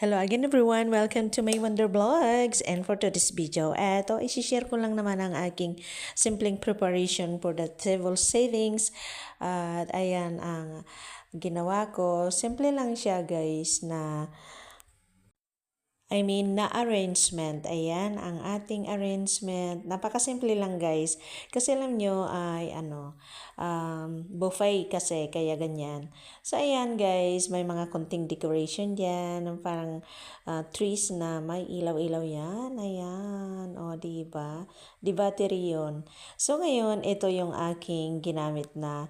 Hello again everyone! Welcome to my Wonder Vlogs! And for today's video, isi-share ko lang naman ang aking simpleng preparation for the table savings. At ayan ang ginawa ko. Simple lang siya guys na arrangement. Ayan, ang ating arrangement. Napakasimple lang guys. Kasi alam nyo ay buffet kasi, kaya ganyan. So ayan guys, may mga konting decoration dyan. Parang trees na may ilaw-ilaw yan. Ayan, o diba? Di battery yun. So ngayon, ito yung aking ginamit na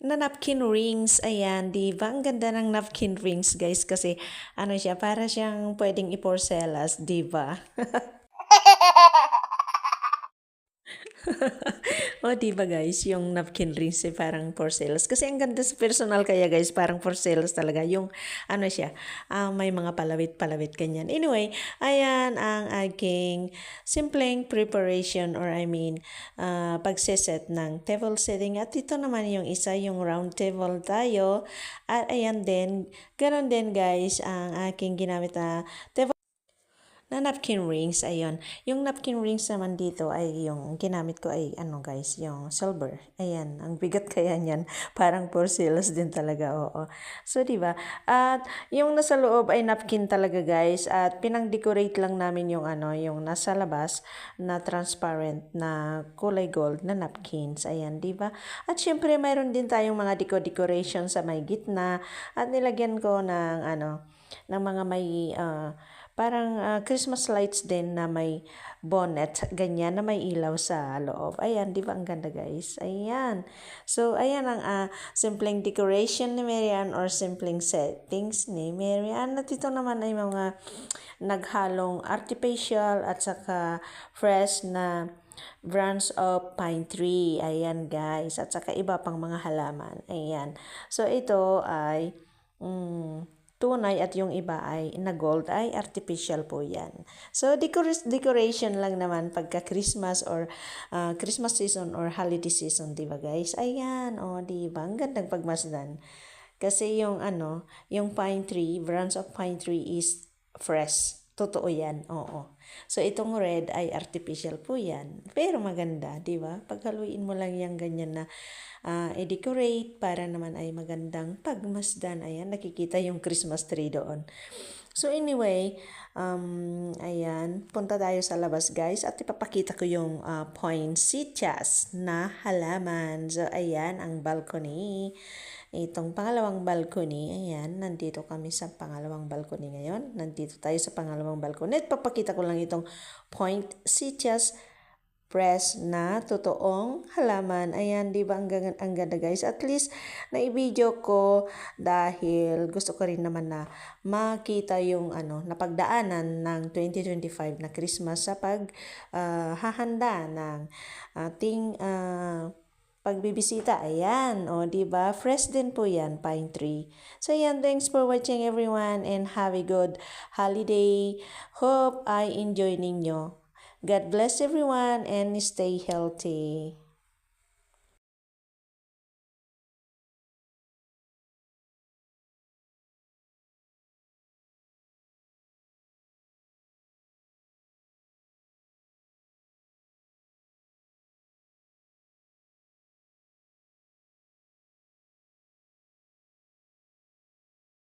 napkin rings. Ayan, di ba? Ang ganda ng napkin rings, guys. Kasi, siya, para siyang pwedeng i-porcelas, di ba? O, di ba guys, yung napkin rings parang porcelas. Kasi ang ganda sa personal kaya guys, parang porcelas talaga. Yung, siya, may mga palawit-palawit ganyan. Anyway, ayan ang aking simpleng preparation or pagseset ng table setting. At ito naman yung isa, yung round table tayo. At ayan din, ganon din guys, ang aking ginamit na napkin rings. Ayun, yung napkin rings naman dito ay yung ginamit ko ay guys, yung silver. Ayan, ang bigat kaya niyan, parang porcelain din talaga, oo. So di ba? At yung nasa loob ay napkin talaga guys, at pinang-decorate lang namin yung yung nasa labas na transparent na kulay gold na napkins. Ayan, di ba? At syempre mayroon din tayong mga decoration sa may gitna, at nilagyan ko ng mga may parang Christmas lights din na may bonnet, ganyan, na may ilaw sa loob. Ayan, di ba ang ganda guys? Ayan. So, ayan ang simpleng decoration ni Marian or simpleng settings ni Marian. At ito naman ay mga naghalong artificial at saka fresh na branch of pine tree. Ayan guys. At saka iba pang mga halaman. Ayan. So, ito ay tunay at yung iba ay na gold ay artificial po yan. So, decoration lang naman pagka Christmas or Christmas season or holiday season, di ba guys? Ayan, o di ba? Ang gandang pagmasdan. Kasi yung pine tree, branch of pine tree is fresh. Totoo yan, oo. So, itong red ay artificial po yan. Pero maganda, di ba? Paghaluin mo lang yung ganyan na i-decorate para naman ay magandang pagmasdan. Ayan, nakikita yung Christmas tree doon. So anyway, ayan, punta tayo sa labas guys at ipapakita ko yung poinsettias na halaman. So ayan, ang balcony. Itong pangalawang balcony, ayan, nandito kami sa pangalawang balcony ngayon. Nandito tayo sa pangalawang balcony. At papakita ko lang itong poinsettias press na totoong halaman. Ayan, di ba ang ganda guys? At least na-video ko dahil gusto ko rin naman na makita yung napagdaanan ng 2025 na Christmas sa hahanda ng ating pagbibisita. Ayan, o di ba? Fresh din po yan, pine tree. So ayan, thanks for watching everyone and have a good holiday. Hope I enjoy ninyo. God bless everyone and stay healthy.